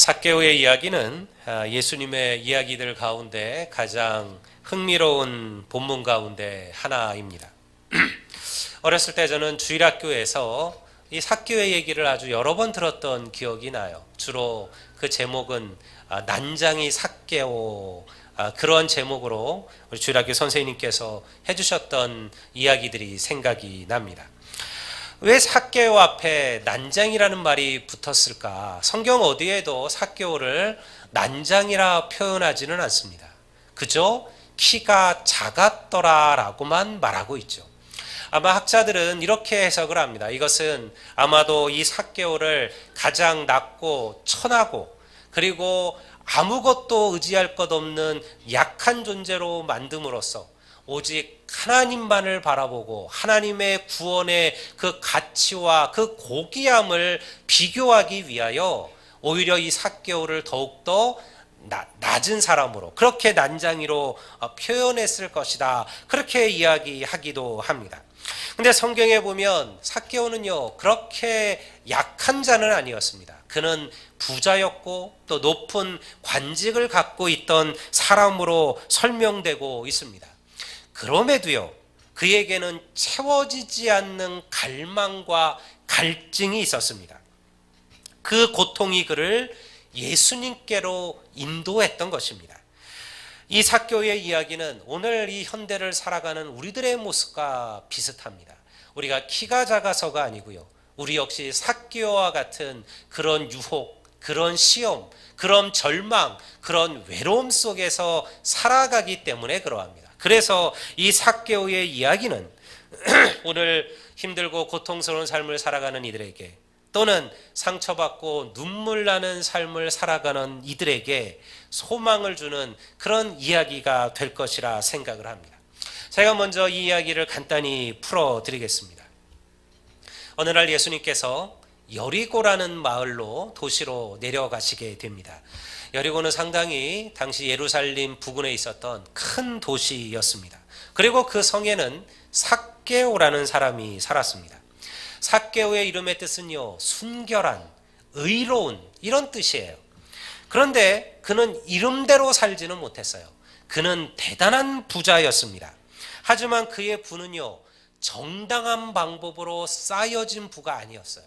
삭개오의 이야기는 예수님의 이야기들 가운데 가장 흥미로운 본문 가운데 하나입니다. 어렸을 때 저는 주일학교에서 이 삭개오의 얘기를 아주 여러 번 들었던 기억이 나요. 주로 그 제목은 난장이 삭개오, 그런 제목으로 우리 주일학교 선생님께서 해주셨던 이야기들이 생각이 납니다. 왜 삭개오 앞에 난장이라는 말이 붙었을까? 성경 어디에도 삭개오를 난장이라 표현하지는 않습니다. 그저 키가 작았더라라고만 말하고 있죠. 아마 학자들은 이렇게 해석을 합니다. 이것은 아마도 이 삭개오를 가장 낮고 천하고 그리고 아무것도 의지할 것 없는 약한 존재로 만듦으로써 오직 하나님만을 바라보고 하나님의 구원의 그 가치와 그 고귀함을 비교하기 위하여 오히려 이 삭개오를 더욱더 낮은 사람으로, 그렇게 난장이로 표현했을 것이다, 그렇게 이야기하기도 합니다. 근데 성경에 보면 삭개오는요 그렇게 약한 자는 아니었습니다. 그는 부자였고 또 높은 관직을 갖고 있던 사람으로 설명되고 있습니다. 그럼에도요 그에게는 채워지지 않는 갈망과 갈증이 있었습니다. 그 고통이 그를 예수님께로 인도했던 것입니다. 이 삭개오의 이야기는 오늘 이 현대를 살아가는 우리들의 모습과 비슷합니다. 우리가 키가 작아서가 아니고요, 우리 역시 삭개오와 같은 그런 유혹, 그런 시험, 그런 절망, 그런 외로움 속에서 살아가기 때문에 그러합니다. 그래서 이 삭개오의 이야기는 오늘 힘들고 고통스러운 삶을 살아가는 이들에게, 또는 상처받고 눈물 나는 삶을 살아가는 이들에게 소망을 주는 그런 이야기가 될 것이라 생각을 합니다. 제가 먼저 이 이야기를 간단히 풀어드리겠습니다. 어느 날 예수님께서 여리고라는 마을로, 도시로 내려가시게 됩니다. 여리고는 상당히 당시 예루살렘 부근에 있었던 큰 도시였습니다. 그리고 그 성에는 삭개오라는 사람이 살았습니다. 삭개오의 이름의 뜻은요, 순결한, 의로운, 이런 뜻이에요. 그런데 그는 이름대로 살지는 못했어요. 그는 대단한 부자였습니다. 하지만 그의 부는요 정당한 방법으로 쌓여진 부가 아니었어요.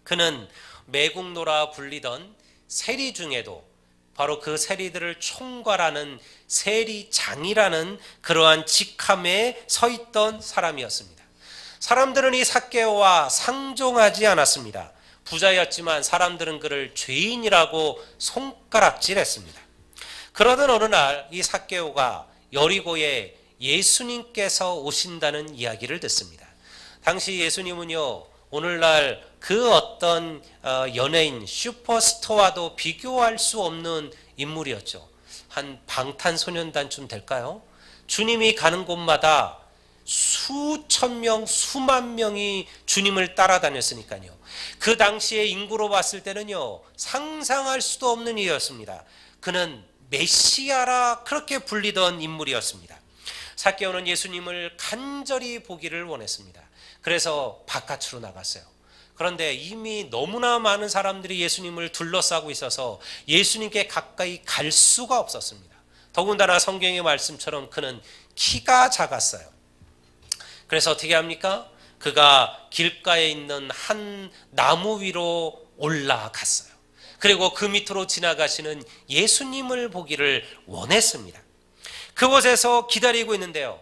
그는 매국노라 불리던 세리 중에도 바로 그 세리들을 총괄하는 세리장이라는 그러한 직함에 서 있던 사람이었습니다. 사람들은 이 삭개오와 상종하지 않았습니다. 부자였지만 사람들은 그를 죄인이라고 손가락질했습니다. 그러던 어느 날 이 삭개오가 여리고에 예수님께서 오신다는 이야기를 듣습니다. 당시 예수님은요 오늘날 그 어떤 연예인 슈퍼스타와도 비교할 수 없는 인물이었죠. 한 방탄소년단쯤 될까요? 주님이 가는 곳마다 수천 명, 수만 명이 주님을 따라다녔으니까요. 그 당시의 인구로 봤을 때는요 상상할 수도 없는 일이었습니다. 그는 메시아라 그렇게 불리던 인물이었습니다. 삭개오는 예수님을 간절히 보기를 원했습니다. 그래서 바깥으로 나갔어요. 그런데 이미 너무나 많은 사람들이 예수님을 둘러싸고 있어서 예수님께 가까이 갈 수가 없었습니다. 더군다나 성경의 말씀처럼 그는 키가 작았어요. 그래서 어떻게 합니까? 그가 길가에 있는 한 나무 위로 올라갔어요. 그리고 그 밑으로 지나가시는 예수님을 보기를 원했습니다. 그곳에서 기다리고 있는데요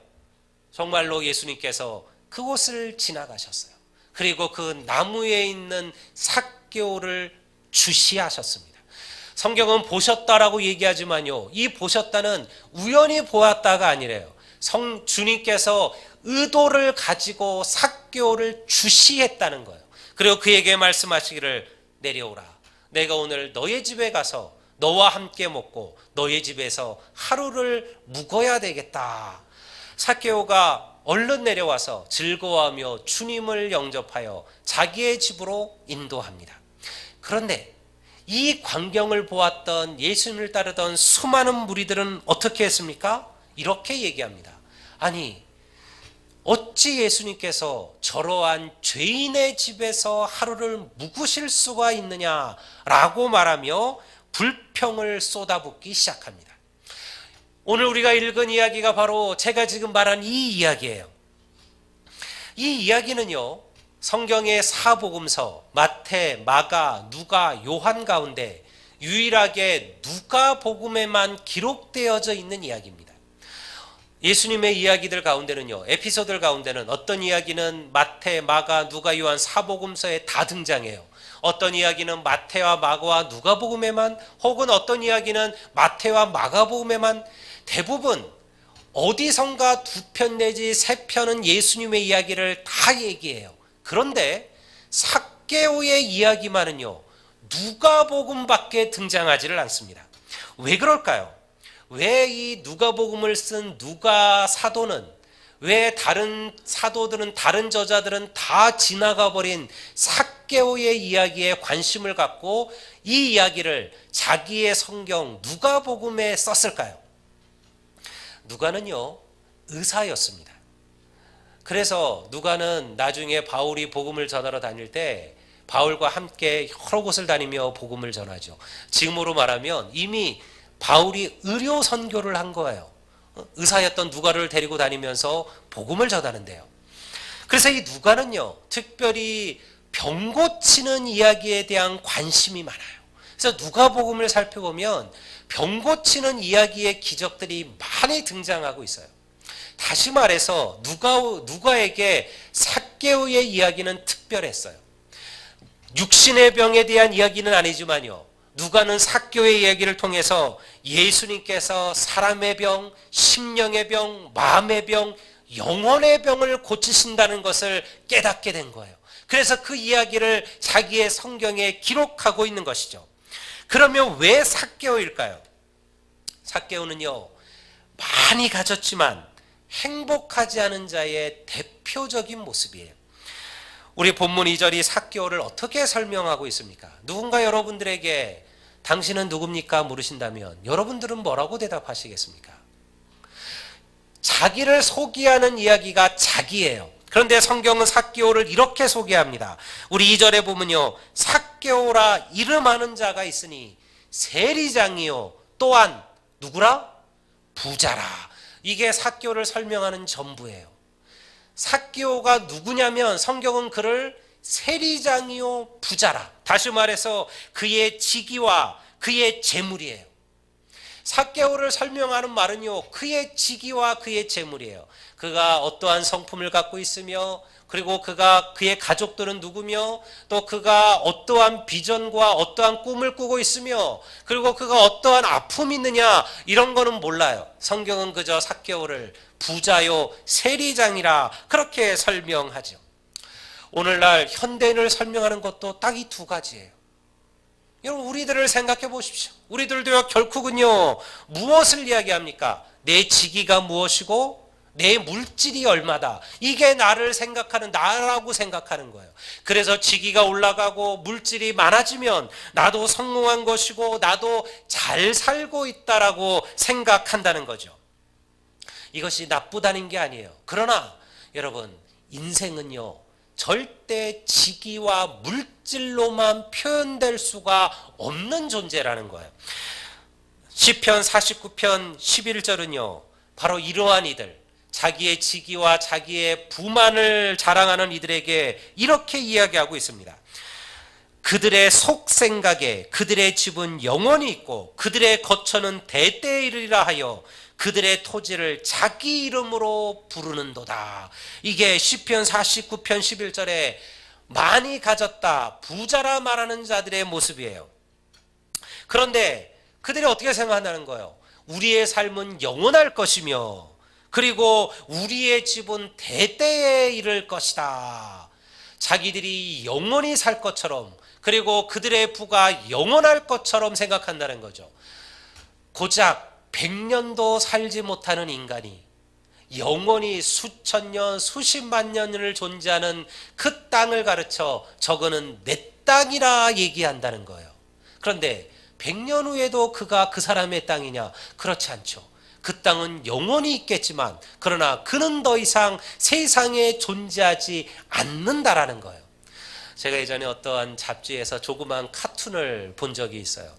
정말로 예수님께서 그곳을 지나가셨어요. 그리고 그 나무에 있는 삭개오를 주시하셨습니다. 성경은 보셨다라고 얘기하지만요 이 보셨다는 우연히 보았다가 아니래요. 주님께서 의도를 가지고 삭개오를 주시했다는 거예요. 그리고 그에게 말씀하시기를 내려오라. 내가 오늘 너의 집에 가서 너와 함께 먹고 너의 집에서 하루를 묵어야 되겠다. 삭개오가 얼른 내려와서 즐거워하며 주님을 영접하여 자기의 집으로 인도합니다. 그런데 이 광경을 보았던 예수님을 따르던 수많은 무리들은 어떻게 했습니까? 이렇게 얘기합니다. 아니 어찌 예수님께서 저러한 죄인의 집에서 하루를 묵으실 수가 있느냐라고 말하며 불평을 쏟아붓기 시작합니다. 오늘 우리가 읽은 이야기가 바로 제가 지금 말한 이 이야기예요. 이 이야기는요, 성경의 사복음서 마태, 마가, 누가, 요한 가운데 유일하게 누가복음에만 기록되어져 있는 이야기입니다. 예수님의 이야기들 가운데는요, 에피소드들 가운데는 어떤 이야기는 마태, 마가, 누가, 요한 사복음서에 다 등장해요. 어떤 이야기는 마태와 마가와 누가복음에만, 혹은 어떤 이야기는 마태와 마가복음에만, 대부분 어디선가 2편 내지 3편은 예수님의 이야기를 다 얘기해요. 그런데 삭개오의 이야기만은요, 누가복음밖에 등장하지를 않습니다. 왜 그럴까요? 왜 이 누가복음을 쓴 누가 사도는, 왜 다른 사도들은, 다른 저자들은 다 지나가 버린 삭개오의 이야기에 관심을 갖고 이 이야기를 자기의 성경 누가복음에 썼을까요? 누가는요, 의사였습니다. 그래서 누가는 나중에 바울이 복음을 전하러 다닐 때 바울과 함께 여러 곳을 다니며 복음을 전하죠. 지금으로 말하면 이미 바울이 의료 선교를 한 거예요. 의사였던 누가를 데리고 다니면서 복음을 전하는데요. 그래서 이 누가는요, 특별히 병 고치는 이야기에 대한 관심이 많아요. 그래서 누가복음을 살펴보면 병 고치는 이야기의 기적들이 많이 등장하고 있어요. 다시 말해서 누가에게 삭개오의 이야기는 특별했어요. 육신의 병에 대한 이야기는 아니지만요, 누가는 삭개오의 이야기를 통해서 예수님께서 사람의 병, 심령의 병, 마음의 병, 영혼의 병을 고치신다는 것을 깨닫게 된 거예요. 그래서 그 이야기를 자기의 성경에 기록하고 있는 것이죠. 그러면 왜 삭개오일까요? 삭개오는요, 많이 가졌지만 행복하지 않은 자의 대표적인 모습이에요. 우리 본문 2절이 삭개오를 어떻게 설명하고 있습니까? 누군가 여러분들에게 당신은 누굽니까? 물으신다면 여러분들은 뭐라고 대답하시겠습니까? 자기를 소개하는 이야기가 자기예요. 그런데 성경은 삭개오를 이렇게 소개합니다. 우리 2절에 보면요, 삭개오라 이름하는 자가 있으니 세리장이요 또한 누구라? 부자라. 이게 삭개오를 설명하는 전부예요. 삭개오가 누구냐면 성경은 그를 세리장이요 부자라. 다시 말해서 그의 직위와 그의 재물이에요. 삭개오를 설명하는 말은요, 그의 직위와 그의 재물이에요. 그가 어떠한 성품을 갖고 있으며, 그리고 그의 가족들은 누구며, 또 그가 어떠한 비전과 어떠한 꿈을 꾸고 있으며, 그리고 그가 어떠한 아픔이 있느냐, 이런 거는 몰라요. 성경은 그저 삭개오를 부자요 세리장이라 그렇게 설명하죠. 오늘날 현대인을 설명하는 것도 딱 이 두 가지예요. 여러분, 우리들을 생각해 보십시오. 우리들도요, 결국은요, 무엇을 이야기합니까? 내 직위가 무엇이고 내 물질이 얼마다. 이게 나를 생각하는, 나라고 생각하는 거예요. 그래서 직위가 올라가고 물질이 많아지면 나도 성공한 것이고 나도 잘 살고 있다라고 생각한다는 거죠. 이것이 나쁘다는 게 아니에요. 그러나 여러분, 인생은요, 절대 직위와 물질로만 표현될 수가 없는 존재라는 거예요. 시편 49편 11절은요, 바로 이러한 이들, 자기의 직위와 자기의 부만을 자랑하는 이들에게 이렇게 이야기하고 있습니다. 그들의 속생각에 그들의 집은 영원히 있고 그들의 거처는 대대에 이르리라 하여 그들의 토지를 자기 이름으로 부르는도다. 이게 시편 49편 11절에 많이 가졌다, 부자라 말하는 자들의 모습이에요. 그런데 그들이 어떻게 생각한다는 거예요? 우리의 삶은 영원할 것이며 그리고 우리의 집은 대대에 이를 것이다. 자기들이 영원히 살 것처럼, 그리고 그들의 부가 영원할 것처럼 생각한다는 거죠. 고작 100년도 살지 못하는 인간이 영원히 수천 년, 수십만 년을 존재하는 그 땅을 가르쳐 저거는 내 땅이라 얘기한다는 거예요. 그런데 100년 후에도 그가 그 사람의 땅이냐? 그렇지 않죠. 그 땅은 영원히 있겠지만 그러나 그는 더 이상 세상에 존재하지 않는다라는 거예요. 제가 예전에 어떠한 잡지에서 조그만 카툰을 본 적이 있어요.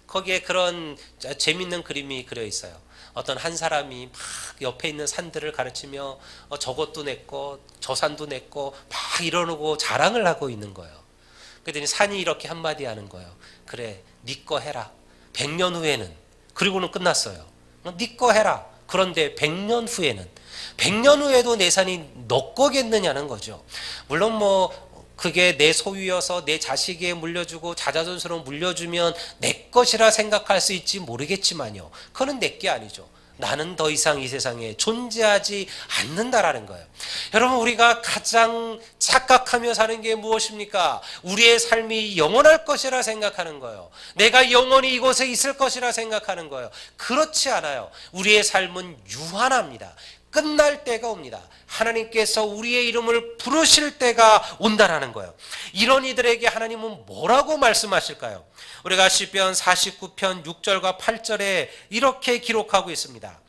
거기에 그런 재밌는 그림이 그려 있어요. 어떤 한 사람이 막 옆에 있는 산들을 가르치며 저것도 냈고 저 산도 냈고 막 이러고 자랑을 하고 있는 거예요. 그랬더니 산이 이렇게 한마디 하는 거예요. 그래, 네 거 해라. 100년 후에는. 그리고는 끝났어요. 네 거 해라. 그런데 100년 후에는. 100년 후에도 내 산이 너 거겠느냐는 거죠. 물론 뭐 그게 내 소유여서 내 자식에게 물려주고 자자손으로 물려주면 내 것이라 생각할 수 있지 모르겠지만요. 그건 내 게 아니죠. 나는 더 이상 이 세상에 존재하지 않는다라는 거예요. 여러분, 우리가 가장 착각하며 사는 게 무엇입니까? 우리의 삶이 영원할 것이라 생각하는 거예요. 내가 영원히 이곳에 있을 것이라 생각하는 거예요. 그렇지 않아요. 우리의 삶은 유한합니다. 끝날 때가 옵니다. 하나님께서 우리의 이름을 부르실 때가 온다라는 거예요. 이런 이들에게 하나님은 뭐라고 말씀하실까요? 우리가 시편 49편 6절과 8절에 이렇게 기록하고 있습니다.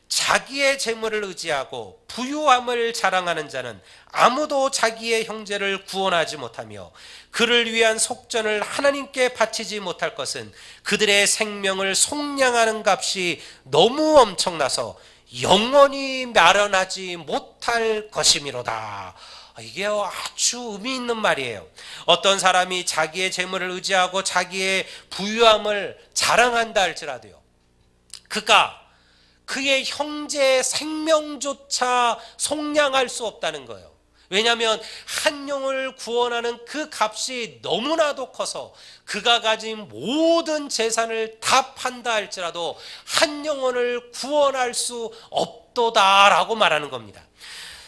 자기의 재물을 의지하고 부유함을 자랑하는 자는 아무도 자기의 형제를 구원하지 못하며 그를 위한 속전을 하나님께 바치지 못할 것은 그들의 생명을 속량하는 값이 너무 엄청나서 영원히 마련하지 못할 것이미로다. 이게 아주 의미 있는 말이에요. 어떤 사람이 자기의 재물을 의지하고 자기의 부유함을 자랑한다 할지라도요, 그가 그의 형제의 생명조차 속량할 수 없다는 거예요. 왜냐하면 한 영혼을 구원하는 그 값이 너무나도 커서 그가 가진 모든 재산을 다 판다 할지라도 한 영혼을 구원할 수 없도다라고 말하는 겁니다.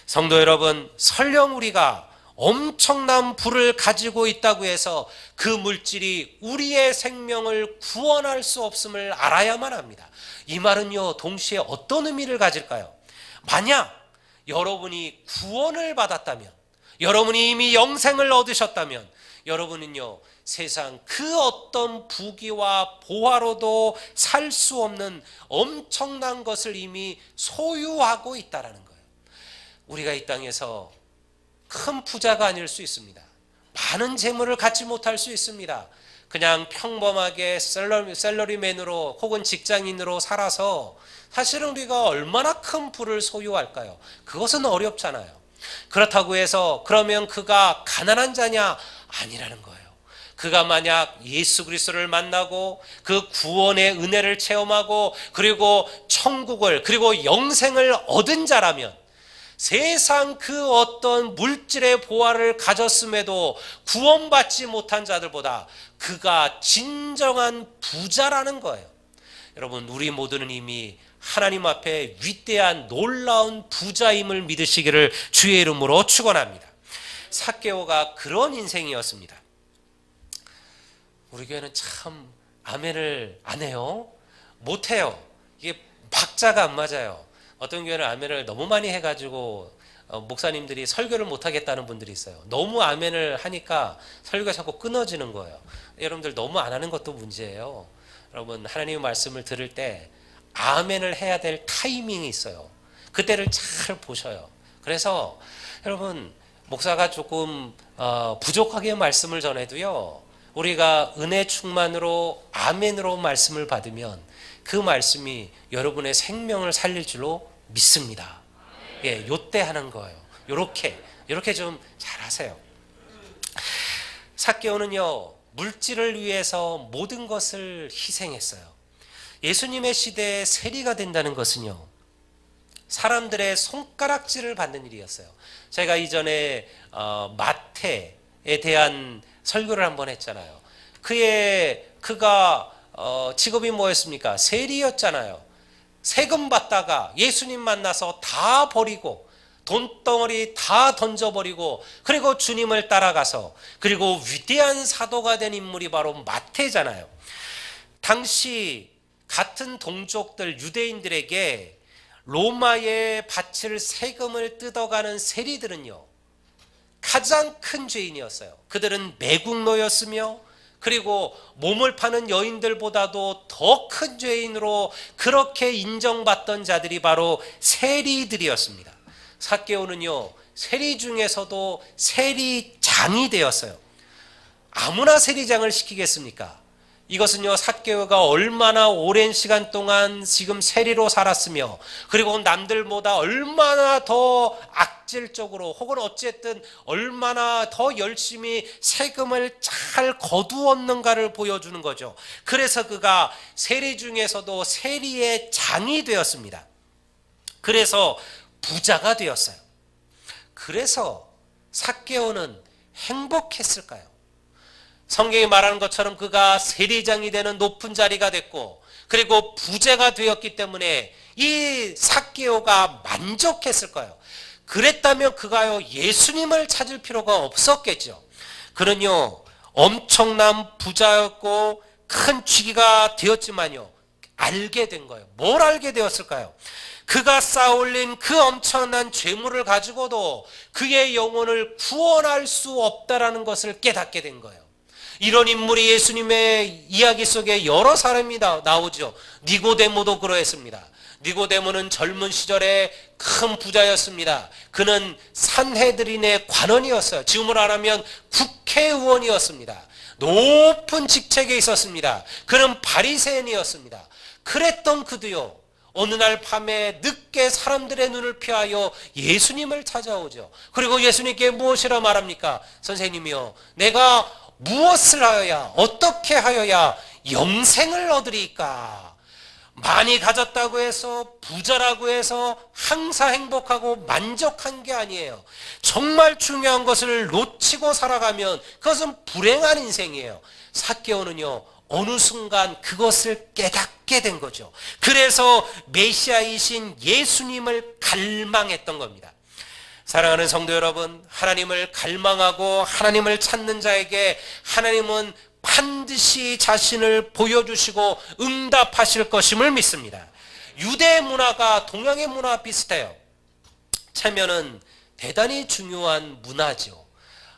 성도 여러분, 설령 우리가 엄청난 부를 가지고 있다고 해서 그 물질이 우리의 생명을 구원할 수 없음을 알아야만 합니다. 이 말은요, 동시에 어떤 의미를 가질까요? 만약 여러분이 구원을 받았다면, 여러분이 이미 영생을 얻으셨다면, 여러분은요, 세상 그 어떤 부귀와 보화로도 살 수 없는 엄청난 것을 이미 소유하고 있다라는 거예요. 우리가 이 땅에서 큰 부자가 아닐 수 있습니다. 많은 재물을 갖지 못할 수 있습니다. 그냥 평범하게 셀러리맨으로 혹은 직장인으로 살아서 사실은 우리가 얼마나 큰 부를 소유할까요? 그것은 어렵잖아요. 그렇다고 해서 그러면 그가 가난한 자냐? 아니라는 거예요. 그가 만약 예수 그리스도를 만나고 그 구원의 은혜를 체험하고 그리고 천국을 그리고 영생을 얻은 자라면 세상 그 어떤 물질의 보화를 가졌음에도 구원받지 못한 자들보다 그가 진정한 부자라는 거예요. 여러분, 우리 모두는 이미 하나님 앞에 위대한 놀라운 부자임을 믿으시기를 주의 이름으로 축원합니다. 삭개오가 그런 인생이었습니다. 우리 교회는 참 아멘을 안 해요. 못해요. 이게 박자가 안 맞아요. 어떤 교회는 아멘을 너무 많이 해가지고 목사님들이 설교를 못하겠다는 분들이 있어요. 너무 아멘을 하니까 설교가 자꾸 끊어지는 거예요. 여러분들 너무 안 하는 것도 문제예요. 여러분, 하나님의 말씀을 들을 때 아멘을 해야 될 타이밍이 있어요. 그때를 잘 보셔요. 그래서 여러분, 목사가 조금 부족하게 말씀을 전해도요, 우리가 은혜 충만으로 아멘으로 말씀을 받으면 그 말씀이 여러분의 생명을 살릴 줄로 믿습니다. 예, 요때 하는 거예요. 요렇게 좀 잘하세요. 삭개오는요, 물질을 위해서 모든 것을 희생했어요. 예수님의 시대에 세리가 된다는 것은요, 사람들의 손가락질을 받는 일이었어요. 제가 이전에 마태에 대한 설교를 한번 했잖아요. 그가 직업이 뭐였습니까? 세리였잖아요. 세금 받다가 예수님 만나서 다 버리고 돈덩어리 다 던져버리고 그리고 주님을 따라가서 그리고 위대한 사도가 된 인물이 바로 마태잖아요. 당시 같은 동족들 유대인들에게 로마에 바칠 세금을 뜯어가는 세리들은요, 가장 큰 죄인이었어요. 그들은 매국노였으며 그리고 몸을 파는 여인들보다도 더 큰 죄인으로 그렇게 인정받던 자들이 바로 세리들이었습니다. 삭개오는요, 세리 중에서도 세리장이 되었어요. 아무나 세리장을 시키겠습니까? 이것은요, 삭개오가 얼마나 오랜 시간 동안 지금 세리로 살았으며, 그리고 남들보다 얼마나 더 악질적으로 혹은 어쨌든 얼마나 더 열심히 세금을 잘 거두었는가를 보여주는 거죠. 그래서 그가 세리 중에서도 세리의 장이 되었습니다. 그래서 부자가 되었어요. 그래서 삭개오는 행복했을까요? 성경이 말하는 것처럼 그가 세리장이 되는 높은 자리가 됐고, 그리고 부자가 되었기 때문에 이 삭개오가 만족했을까요? 그랬다면 그가요, 예수님을 찾을 필요가 없었겠죠. 그는요, 엄청난 부자였고 큰 쥐기가 되었지만요, 알게 된 거예요. 뭘 알게 되었을까요? 그가 쌓아올린 그 엄청난 죄물을 가지고도 그의 영혼을 구원할 수 없다라는 것을 깨닫게 된 거예요. 이런 인물이 예수님의 이야기 속에 여러 사람이 나오죠. 니고데모도 그러했습니다. 니고데모는 젊은 시절에 큰 부자였습니다. 그는 산헤드린의 관원이었어요. 지금으로 말하면 국회의원이었습니다. 높은 직책에 있었습니다. 그는 바리새인이었습니다. 그랬던 그도요, 어느 날 밤에 늦게 사람들의 눈을 피하여 예수님을 찾아오죠. 그리고 예수님께 무엇이라 말합니까? 선생님이요, 내가 무엇을 하여야, 어떻게 하여야 영생을 얻으리까? 많이 가졌다고 해서, 부자라고 해서 항상 행복하고 만족한 게 아니에요. 정말 중요한 것을 놓치고 살아가면 그것은 불행한 인생이에요. 삭개오는요, 어느 순간 그것을 깨닫게 된 거죠. 그래서 메시아이신 예수님을 갈망했던 겁니다. 사랑하는 성도 여러분, 하나님을 갈망하고 하나님을 찾는 자에게 하나님은 반드시 자신을 보여주시고 응답하실 것임을 믿습니다. 유대 문화가 동양의 문화와 비슷해요. 체면은 대단히 중요한 문화죠.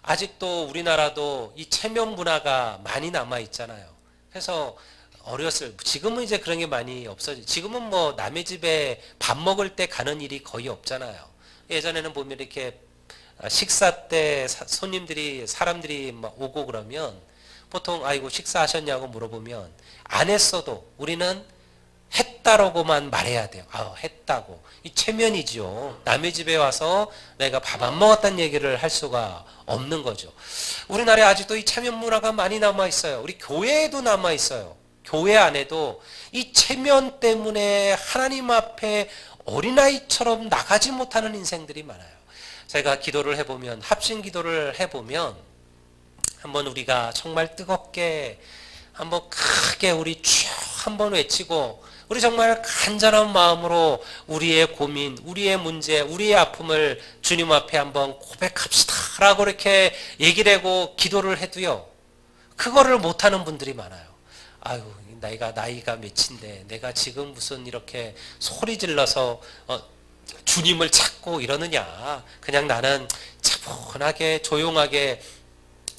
아직도 우리나라도 이 체면 문화가 많이 남아 있잖아요. 그래서 지금은 이제 그런 게 많이 없어져. 지금은 뭐 남의 집에 밥 먹을 때 가는 일이 거의 없잖아요. 예전에는 보면 이렇게 식사 때 사람들이 막 오고 그러면 보통 아이고 식사하셨냐고 물어보면 안 했어도 우리는 했다라고만 말해야 돼요. 했다고. 이 체면이죠. 남의 집에 와서 내가 밥 안 먹었다는 얘기를 할 수가 없는 거죠. 우리나라에 아직도 이 체면 문화가 많이 남아 있어요. 우리 교회에도 남아 있어요. 교회 안에도 이 체면 때문에 하나님 앞에 어린아이처럼 나가지 못하는 인생들이 많아요. 제가 기도를 해보면, 합심 기도를 해보면 한번 우리가 정말 뜨겁게 한번 크게 우리 쭉 한번 외치고, 우리 정말 간절한 마음으로 우리의 고민, 우리의 문제, 우리의 아픔을 주님 앞에 한번 고백합시다 라고 이렇게 얘기를 하고 기도를 해도요, 그거를 못하는 분들이 많아요. 나이가 몇인데 내가 지금 무슨 이렇게 소리 질러서 주님을 찾고 이러느냐. 그냥 나는 차분하게 조용하게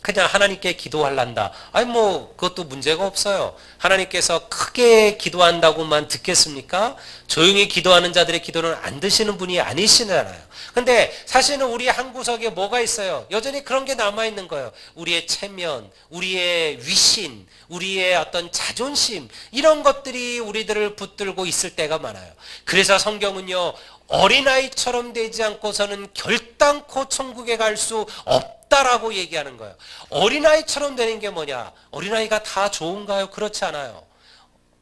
그냥 하나님께 기도할란다. 그것도 문제가 없어요. 하나님께서 크게 기도한다고만 듣겠습니까? 조용히 기도하는 자들의 기도는 안 드시는 분이 아니시잖아요. 근데 사실은 우리 한 구석에 뭐가 있어요? 여전히 그런 게 남아있는 거예요. 우리의 체면, 우리의 위신, 우리의 어떤 자존심, 이런 것들이 우리들을 붙들고 있을 때가 많아요. 그래서 성경은요, 어린아이처럼 되지 않고서는 결단코 천국에 갈 수 없다라고 얘기하는 거예요. 어린아이처럼 되는 게 뭐냐? 어린아이가 다 좋은가요? 그렇지 않아요.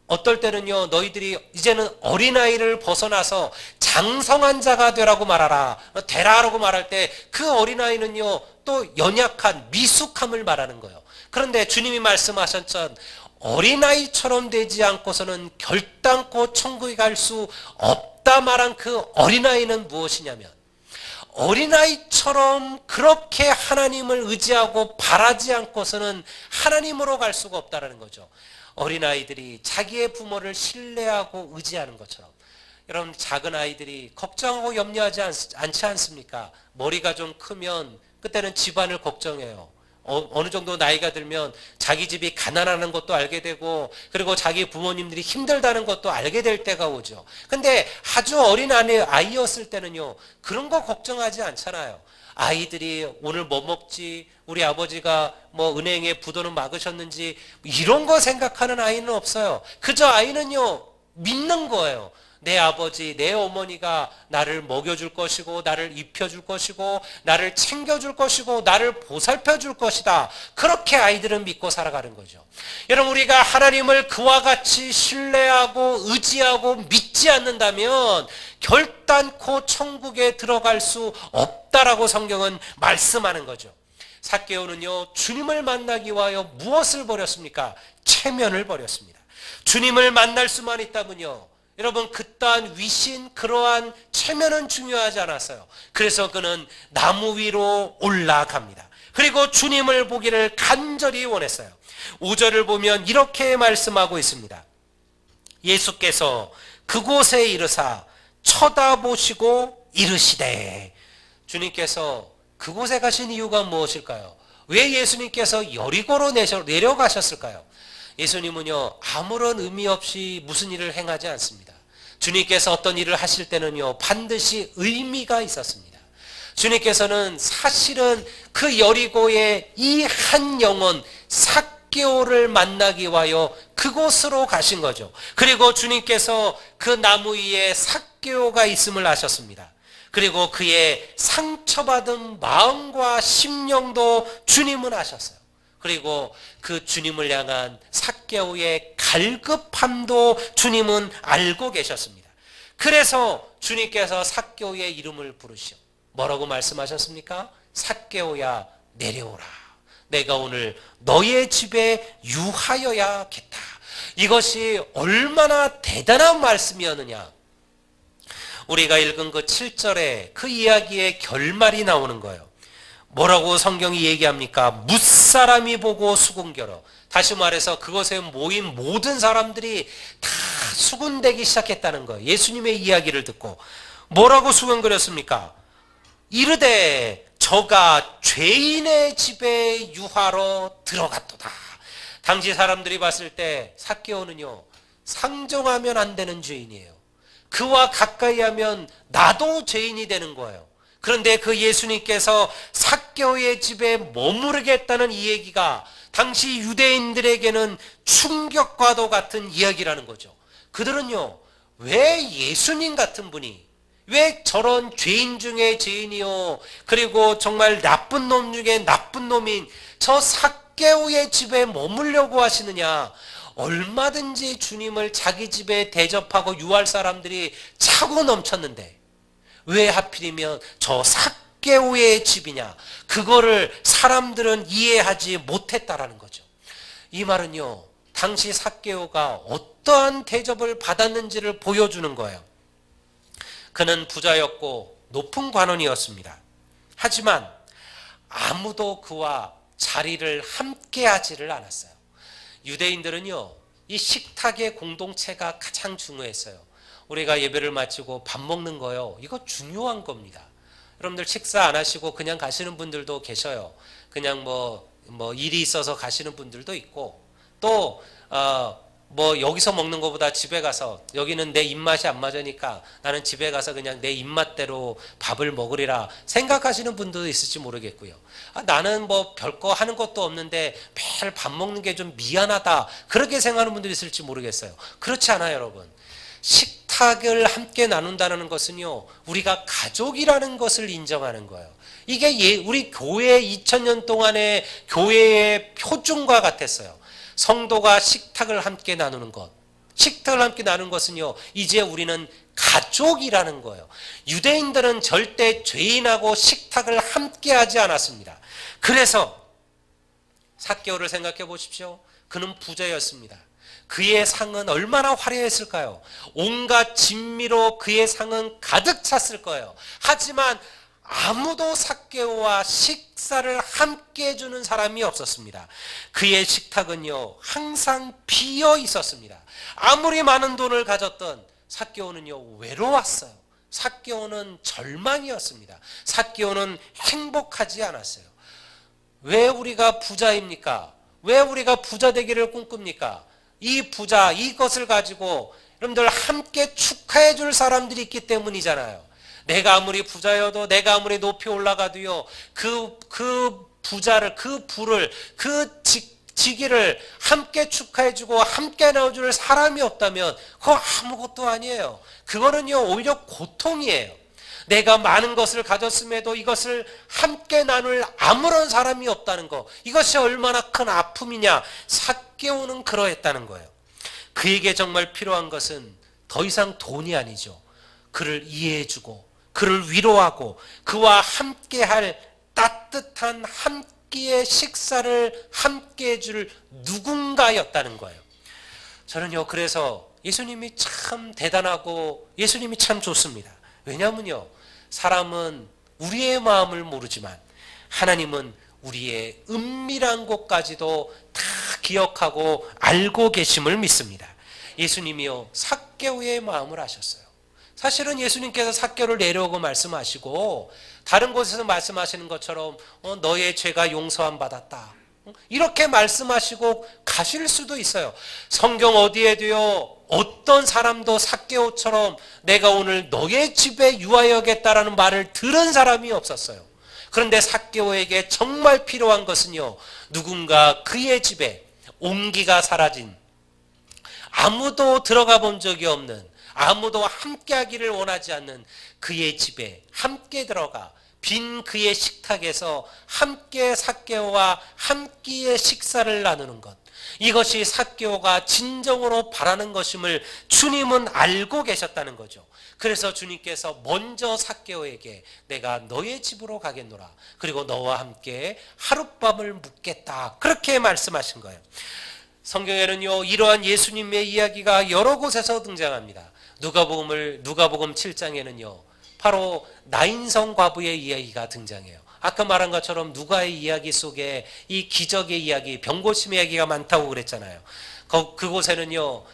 어떨 때는요, 너희들이 이제는 어린아이를 벗어나서 장성한 자가 되라고 말하라, 되라라고 말할 때 그 어린아이는요, 또 연약한 미숙함을 말하는 거예요. 그런데 주님이 말씀하셨던 어린아이처럼 되지 않고서는 결단코 천국에 갈 수 없다 말한 그 어린아이는 무엇이냐면, 어린아이처럼 그렇게 하나님을 의지하고 바라지 않고서는 하나님으로 갈 수가 없다는 거죠. 어린아이들이 자기의 부모를 신뢰하고 의지하는 것처럼, 여러분, 작은 아이들이 걱정하고 염려하지 않지 않습니까? 머리가 좀 크면 그때는 집안을 걱정해요. 어느 정도 나이가 들면 자기 집이 가난하는 것도 알게 되고, 그리고 자기 부모님들이 힘들다는 것도 알게 될 때가 오죠. 근데 아주 어린 아이였을 때는요, 그런 거 걱정하지 않잖아요. 아이들이 오늘 뭐 먹지, 우리 아버지가 뭐 은행에 부도는 막으셨는지, 이런 거 생각하는 아이는 없어요. 그저 아이는요, 믿는 거예요. 내 아버지, 내 어머니가 나를 먹여줄 것이고, 나를 입혀줄 것이고, 나를 챙겨줄 것이고, 나를 보살펴줄 것이다. 그렇게 아이들은 믿고 살아가는 거죠. 여러분, 우리가 하나님을 그와 같이 신뢰하고 의지하고 믿지 않는다면 결단코 천국에 들어갈 수 없다라고 성경은 말씀하는 거죠. 삭개오는요, 주님을 만나기 위하여 무엇을 버렸습니까? 체면을 버렸습니다. 주님을 만날 수만 있다면요, 여러분, 그떠한 위신, 그러한 체면은 중요하지 않았어요. 그래서 그는 나무 위로 올라갑니다. 그리고 주님을 보기를 간절히 원했어요. 5절을 보면 이렇게 말씀하고 있습니다. 예수께서 그곳에 이르사 쳐다보시고 이르시되. 주님께서 그곳에 가신 이유가 무엇일까요? 왜 예수님께서 여리고로 내려가셨을까요? 예수님은요, 아무런 의미 없이 무슨 일을 행하지 않습니다. 주님께서 어떤 일을 하실 때는요, 반드시 의미가 있었습니다. 주님께서는 사실은 그 여리고의 이 한 영혼 삭개오를 만나기 위하여 그곳으로 가신 거죠. 그리고 주님께서 그 나무 위에 삭개오가 있음을 아셨습니다. 그리고 그의 상처받은 마음과 심령도 주님은 아셨어요. 그리고 그 주님을 향한 삭개오의 갈급함도 주님은 알고 계셨습니다. 그래서 주님께서 삭개오의 이름을 부르시오. 뭐라고 말씀하셨습니까? 삭개오야, 내려오라. 내가 오늘 너의 집에 유하여야겠다. 이것이 얼마나 대단한 말씀이었느냐. 우리가 읽은 그 7절에 그 이야기의 결말이 나오는 거예요. 뭐라고 성경이 얘기합니까? 뭇사람이 보고 수군결어. 다시 말해서 그것에 모인 모든 사람들이 다 수군대기 시작했다는 거예요. 예수님의 이야기를 듣고. 뭐라고 수군거렸습니까? 이르되 저가 죄인의 집에 유하러 들어갔도다. 당시 사람들이 봤을 때 삭개오는요, 상종하면 안 되는 죄인이에요. 그와 가까이 하면 나도 죄인이 되는 거예요. 그런데 그 예수님께서 삭개오의 집에 머무르겠다는 이 얘기가 당시 유대인들에게는 충격과도 같은 이야기라는 거죠. 그들은요, 왜 예수님 같은 분이, 왜 저런 죄인 중에 죄인이요, 그리고 정말 나쁜 놈 중에 나쁜 놈인 저 삭개오의 집에 머물려고 하시느냐. 얼마든지 주님을 자기 집에 대접하고 유할 사람들이 차고 넘쳤는데 왜 하필이면 저 삭개오의 집이냐. 그거를 사람들은 이해하지 못했다라는 거죠. 이 말은요, 당시 삭개오가 어떠한 대접을 받았는지를 보여주는 거예요. 그는 부자였고 높은 관원이었습니다. 하지만 아무도 그와 자리를 함께 하지를 않았어요. 유대인들은요, 이 식탁의 공동체가 가장 중요했어요. 우리가 예배를 마치고 밥 먹는 거요, 이거 중요한 겁니다. 여러분들 식사 안 하시고 그냥 가시는 분들도 계셔요. 그냥 뭐 일이 있어서 가시는 분들도 있고, 또 여기서 먹는 것보다 집에 가서, 여기는 내 입맛이 안 맞으니까 나는 집에 가서 그냥 내 입맛대로 밥을 먹으리라 생각하시는 분도 있을지 모르겠고요. 나는 뭐 별거 하는 것도 없는데 매일 밥 먹는 게 좀 미안하다, 그렇게 생각하는 분들이 있을지 모르겠어요. 그렇지 않아요, 여러분. 식탁을 함께 나눈다는 것은요, 우리가 가족이라는 것을 인정하는 거예요. 이게 우리 교회 2000년 동안의 교회의 표준과 같았어요. 성도가 식탁을 함께 나누는 것. 식탁을 함께 나누는 것은요, 이제 우리는 가족이라는 거예요. 유대인들은 절대 죄인하고 식탁을 함께 하지 않았습니다. 그래서 삭개오를 생각해 보십시오. 그는 부자였습니다. 그의 상은 얼마나 화려했을까요? 온갖 진미로 그의 상은 가득 찼을 거예요. 하지만 아무도 삭개오와 식사를 함께 해주는 사람이 없었습니다. 그의 식탁은요, 항상 비어 있었습니다. 아무리 많은 돈을 가졌던 삭개오는요, 외로웠어요. 삭개오는 절망이었습니다. 삭개오는 행복하지 않았어요. 왜 우리가 부자입니까? 왜 우리가 부자 되기를 꿈꿉니까? 이 부자, 이것을 가지고 여러분들 함께 축하해 줄 사람들이 있기 때문이잖아요. 내가 아무리 부자여도, 내가 아무리 높이 올라가도요, 그 부자를, 그 부를, 그 직위를 함께 축하해주고 함께 나눠줄 사람이 없다면 그거 아무것도 아니에요. 그거는요, 오히려 고통이에요. 내가 많은 것을 가졌음에도 이것을 함께 나눌 아무런 사람이 없다는 거, 이것이 얼마나 큰 아픔이냐. 삭개오는 그러했다는 거예요. 그에게 정말 필요한 것은 더 이상 돈이 아니죠. 그를 이해해주고 그를 위로하고 그와 함께할 따뜻한 한 끼의 식사를 함께 해줄 누군가였다는 거예요. 저는요, 그래서 예수님이 참 대단하고 예수님이 참 좋습니다. 왜냐하면요, 사람은 우리의 마음을 모르지만 하나님은 우리의 은밀한 곳까지도 다 기억하고 알고 계심을 믿습니다. 예수님이요, 삭개오의 마음을 아셨어요. 사실은 예수님께서 삭개오를 내려오고 말씀하시고 다른 곳에서 말씀하시는 것처럼 너의 죄가 용서함 받았다, 이렇게 말씀하시고 가실 수도 있어요. 성경 어디에도요, 어떤 사람도 삭개오처럼 내가 오늘 너의 집에 유하여겠다라는 말을 들은 사람이 없었어요. 그런데 삭개오에게 정말 필요한 것은요, 누군가 그의 집에 온기가 사라진, 아무도 들어가 본 적이 없는, 아무도 함께 하기를 원하지 않는 그의 집에 함께 들어가 빈 그의 식탁에서 함께 삭개오와 함께의 식사를 나누는 것, 이것이 삭개오가 진정으로 바라는 것임을 주님은 알고 계셨다는 거죠. 그래서 주님께서 먼저 삭개오에게 내가 너의 집으로 가겠노라, 그리고 너와 함께 하룻밤을 묵겠다, 그렇게 말씀하신 거예요. 성경에는요, 이러한 예수님의 이야기가 여러 곳에서 등장합니다. 누가복음 7장에는요 바로 나인성 과부의 이야기가 등장해요. 아까 말한 것처럼 누가의 이야기 속에 이 기적의 이야기, 병고침의 이야기가 많다고 그랬잖아요. 그곳에는요,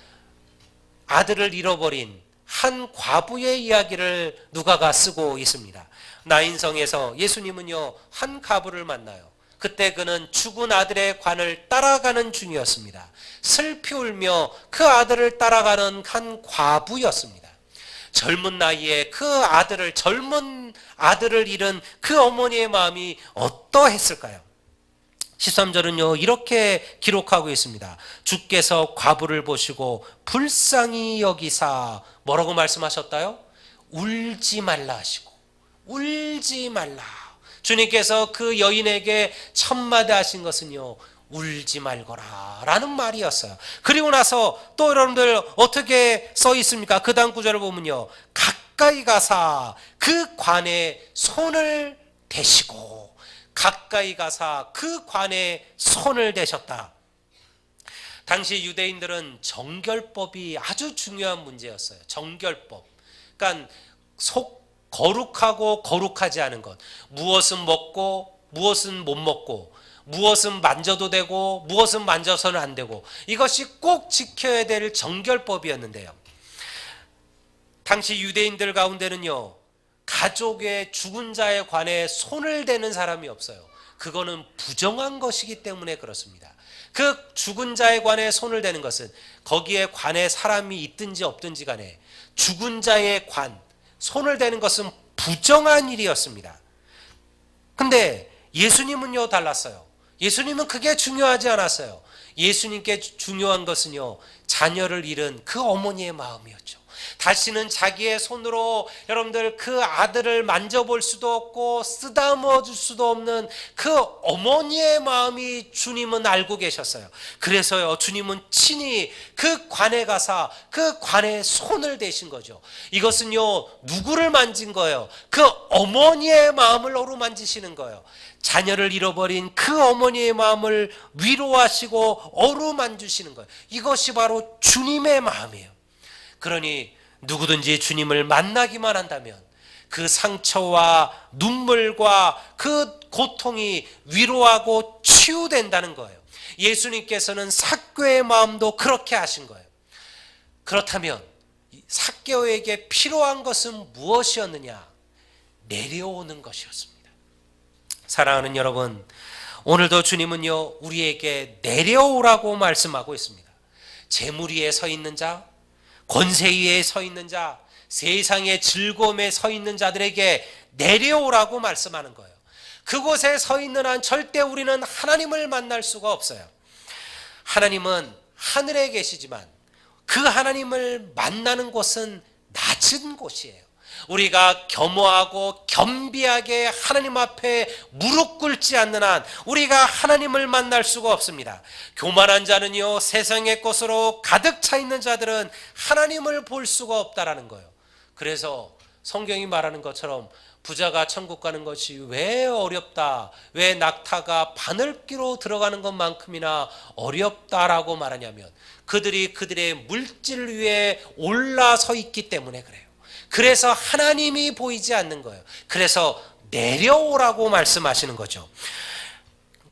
아들을 잃어버린 한 과부의 이야기를 누가가 쓰고 있습니다. 나인성에서 예수님은요, 한 과부를 만나요. 그때 그는 죽은 아들의 관을 따라가는 중이었습니다. 슬피 울며 그 아들을 따라가는 한 과부였습니다. 젊은 나이에 젊은 아들을 잃은 그 어머니의 마음이 어떠했을까요? 13절은요, 이렇게 기록하고 있습니다. 주께서 과부를 보시고 불쌍히 여기사 뭐라고 말씀하셨다요? 울지 말라 하시고, 울지 말라. 주님께서 그 여인에게 첫 마디 하신 것은요, 울지 말거라 라는 말이었어요. 그리고 나서 또 여러분들 어떻게 써 있습니까? 그 다음 구절을 보면요, 가까이 가사 그 관에 손을 대시고, 가까이 가사 그 관에 손을 대셨다. 당시 유대인들은 정결법이 아주 중요한 문제였어요. 정결법, 그러니까 거룩하고 거룩하지 않은 것, 무엇은 먹고 무엇은 못 먹고, 무엇은 만져도 되고 무엇은 만져서는 안 되고, 이것이 꼭 지켜야 될 정결법이었는데요, 당시 유대인들 가운데는요, 가족의 죽은 자에 관해 손을 대는 사람이 없어요. 그거는 부정한 것이기 때문에 그렇습니다. 그 죽은 자에 관해 손을 대는 것은 거기에 관에 사람이 있든지 없든지 간에 죽은 자의 관, 손을 대는 것은 부정한 일이었습니다. 근데 예수님은요, 달랐어요. 예수님은 그게 중요하지 않았어요. 예수님께 중요한 것은요, 자녀를 잃은 그 어머니의 마음이었죠. 다시는 자기의 손으로 여러분들 그 아들을 만져볼 수도 없고 쓰다듬어 줄 수도 없는 그 어머니의 마음이 주님은 알고 계셨어요. 그래서요, 주님은 친히 그 관에 가사 그 관에 손을 대신 거죠. 이것은요, 누구를 만진 거예요? 그 어머니의 마음을 어루만지시는 거예요. 자녀를 잃어버린 그 어머니의 마음을 위로하시고 어루만지시는 거예요. 이것이 바로 주님의 마음이에요. 그러니 누구든지 주님을 만나기만 한다면 그 상처와 눈물과 그 고통이 위로하고 치유된다는 거예요. 예수님께서는 삭개오의 마음도 그렇게 하신 거예요. 그렇다면 삭개오에게 필요한 것은 무엇이었느냐? 내려오는 것이었습니다. 사랑하는 여러분, 오늘도 주님은요, 우리에게 내려오라고 말씀하고 있습니다. 재물 위에 서 있는 자, 권세 위에 서 있는 자, 세상의 즐거움에 서 있는 자들에게 내려오라고 말씀하는 거예요. 그곳에 서 있는 한 절대 우리는 하나님을 만날 수가 없어요. 하나님은 하늘에 계시지만 그 하나님을 만나는 곳은 낮은 곳이에요. 우리가 겸허하고 겸비하게 하나님 앞에 무릎 꿇지 않는 한 우리가 하나님을 만날 수가 없습니다. 교만한 자는요, 세상의 것으로 가득 차 있는 자들은 하나님을 볼 수가 없다라는 거예요. 그래서 성경이 말하는 것처럼 부자가 천국 가는 것이 왜 어렵다, 왜 낙타가 바늘기로 들어가는 것만큼이나 어렵다라고 말하냐면 그들이 그들의 물질 위에 올라서 있기 때문에 그래요. 그래서 하나님이 보이지 않는 거예요. 그래서 내려오라고 말씀하시는 거죠.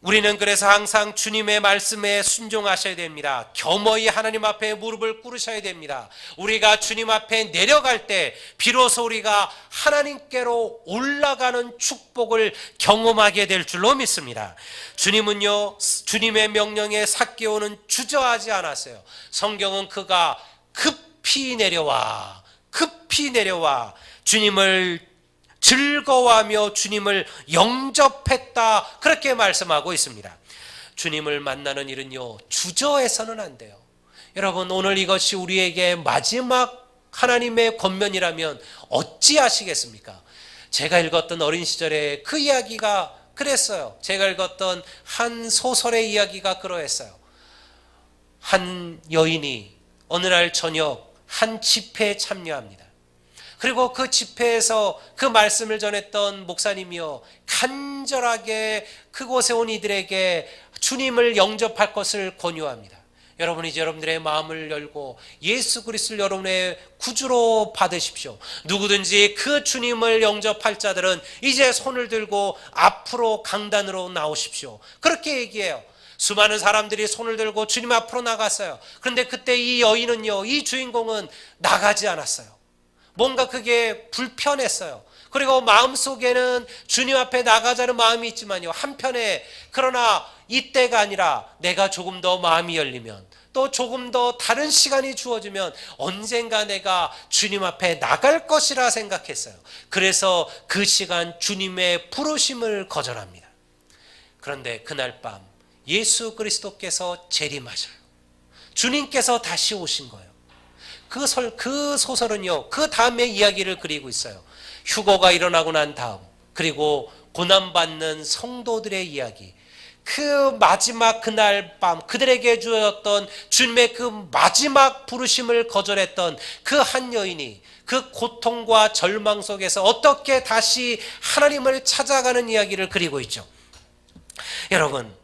우리는 그래서 항상 주님의 말씀에 순종하셔야 됩니다. 겸허히 하나님 앞에 무릎을 꿇으셔야 됩니다. 우리가 주님 앞에 내려갈 때 비로소 우리가 하나님께로 올라가는 축복을 경험하게 될 줄로 믿습니다. 주님은요, 주님의 명령에 삭개오는 주저하지 않았어요. 성경은 그가 급히 내려와 주님을 즐거워하며 주님을 영접했다, 그렇게 말씀하고 있습니다. 주님을 만나는 일은요, 주저해서는 안 돼요. 여러분, 오늘 이것이 우리에게 마지막 하나님의 권면이라면 어찌하시겠습니까? 제가 읽었던 어린 시절에 그 이야기가 그랬어요. 제가 읽었던 한 소설의 이야기가 그러했어요. 한 여인이 어느 날 저녁 한 집회에 참여합니다. 그리고 그 집회에서 그 말씀을 전했던 목사님이요, 간절하게 그곳에 온 이들에게 주님을 영접할 것을 권유합니다. 여러분, 이제 여러분들의 마음을 열고 예수 그리스도를 여러분의 구주로 받으십시오. 누구든지 그 주님을 영접할 자들은 이제 손을 들고 앞으로 강단으로 나오십시오. 그렇게 얘기해요. 수많은 사람들이 손을 들고 주님 앞으로 나갔어요. 그런데 그때 이 여인은요, 이 주인공은 나가지 않았어요. 뭔가 그게 불편했어요. 그리고 마음속에는 주님 앞에 나가자는 마음이 있지만요, 한편에 그러나 이때가 아니라 내가 조금 더 마음이 열리면, 또 조금 더 다른 시간이 주어지면 언젠가 내가 주님 앞에 나갈 것이라 생각했어요. 그래서 그 시간 주님의 부르심을 거절합니다. 그런데 그날 밤 예수 그리스도께서 재림하셔요. 주님께서 다시 오신 거예요. 그 소설은요, 그 다음에 이야기를 그리고 있어요. 휴거가 일어나고 난 다음, 그리고 고난받는 성도들의 이야기, 그 마지막 그날 밤 그들에게 주었던 주님의 그 마지막 부르심을 거절했던 그 한 여인이 그 고통과 절망 속에서 어떻게 다시 하나님을 찾아가는 이야기를 그리고 있죠. 여러분,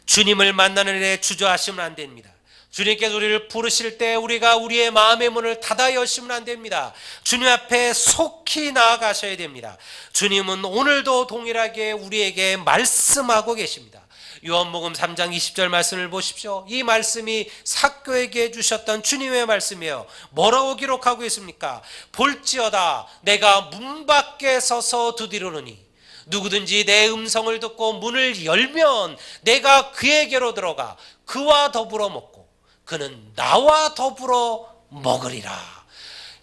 주님을 만나는 일에 주저하시면 안 됩니다. 주님께서 우리를 부르실 때 우리가 우리의 마음의 문을 닫아 여시면 안 됩니다. 주님 앞에 속히 나아가셔야 됩니다. 주님은 오늘도 동일하게 우리에게 말씀하고 계십니다. 요한복음 3장 20절 말씀을 보십시오. 이 말씀이 삭개오에게 주셨던 주님의 말씀이에요. 뭐라고 기록하고 있습니까? 볼지어다 내가 문 밖에 서서 두드리노니 누구든지 내 음성을 듣고 문을 열면 내가 그에게로 들어가 그와 더불어 먹고 그는 나와 더불어 먹으리라.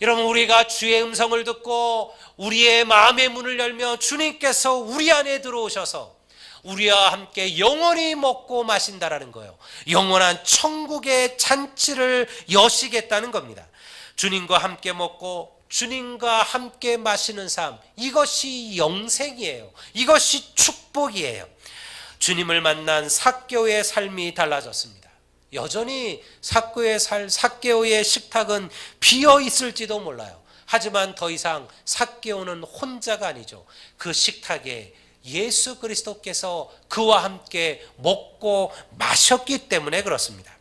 여러분, 우리가 주의 음성을 듣고 우리의 마음의 문을 열며 주님께서 우리 안에 들어오셔서 우리와 함께 영원히 먹고 마신다라는 거예요. 영원한 천국의 잔치를 여시겠다는 겁니다. 주님과 함께 먹고 주님과 함께 마시는 삶, 이것이 영생이에요. 이것이 축복이에요. 주님을 만난 삭개오의 삶이 달라졌습니다. 여전히 삭개오의 식탁은 비어 있을지도 몰라요. 하지만 더 이상 삭개오는 혼자가 아니죠. 그 식탁에 예수 그리스도께서 그와 함께 먹고 마셨기 때문에 그렇습니다.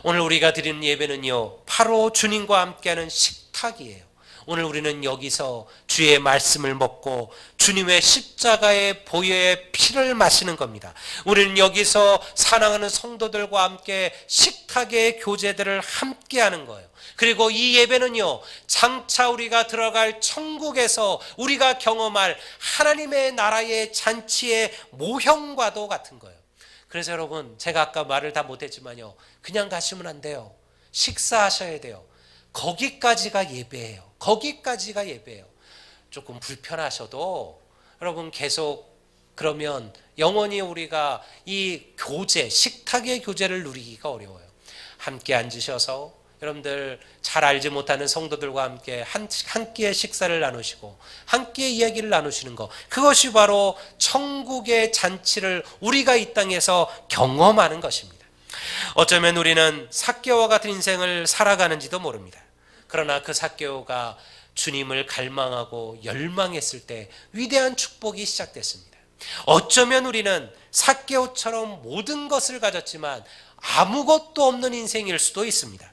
오늘 우리가 드리는 예배는요, 바로 주님과 함께하는 식탁이에요. 오늘 우리는 여기서 주의 말씀을 먹고 주님의 십자가의 보혈의 피를 마시는 겁니다. 우리는 여기서 사랑하는 성도들과 함께 식탁의 교제들을 함께 하는 거예요. 그리고 이 예배는요, 장차 우리가 들어갈 천국에서 우리가 경험할 하나님의 나라의 잔치의 모형과도 같은 거예요. 그래서 여러분, 제가 아까 말을 다 못했지만요, 그냥 가시면 안 돼요. 식사하셔야 돼요. 거기까지가 예배예요. 거기까지가 예배예요. 조금 불편하셔도 여러분 계속, 그러면 영원히 우리가 이 교제, 식탁의 교제를 누리기가 어려워요. 함께 앉으셔서 여러분들 잘 알지 못하는 성도들과 함께 한 끼의 식사를 나누시고 한 끼의 이야기를 나누시는 것, 그것이 바로 천국의 잔치를 우리가 이 땅에서 경험하는 것입니다. 어쩌면 우리는 삭개오와 같은 인생을 살아가는지도 모릅니다. 그러나 그 삭개오가 주님을 갈망하고 열망했을 때 위대한 축복이 시작됐습니다. 어쩌면 우리는 삭개오처럼 모든 것을 가졌지만 아무것도 없는 인생일 수도 있습니다.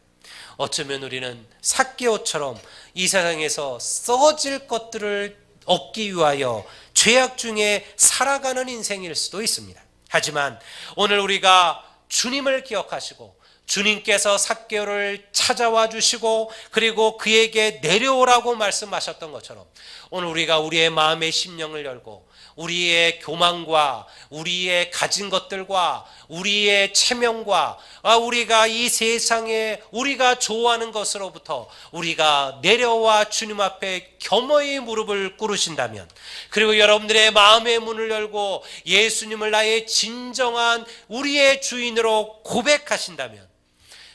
어쩌면 우리는 삭개오처럼 이 세상에서 썩어질 것들을 얻기 위하여 죄악 중에 살아가는 인생일 수도 있습니다. 하지만 오늘 우리가 주님을 기억하시고 주님께서 삭개오를 찾아와 주시고 그리고 그에게 내려오라고 말씀하셨던 것처럼 오늘 우리가 우리의 마음의 심령을 열고 우리의 교만과 우리의 가진 것들과 우리의 체면과 우리가 이 세상에 우리가 좋아하는 것으로부터 우리가 내려와 주님 앞에 겸허히 무릎을 꿇으신다면, 그리고 여러분들의 마음의 문을 열고 예수님을 나의 진정한 우리의 주인으로 고백하신다면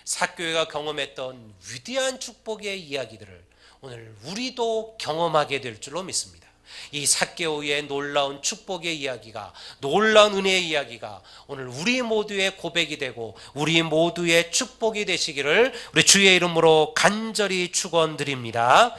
삭개오가 경험했던 위대한 축복의 이야기들을 오늘 우리도 경험하게 될 줄로 믿습니다. 이 삭개오의 놀라운 축복의 이야기가, 놀라운 은혜의 이야기가 오늘 우리 모두의 고백이 되고 우리 모두의 축복이 되시기를 우리 주의 이름으로 간절히 축원드립니다.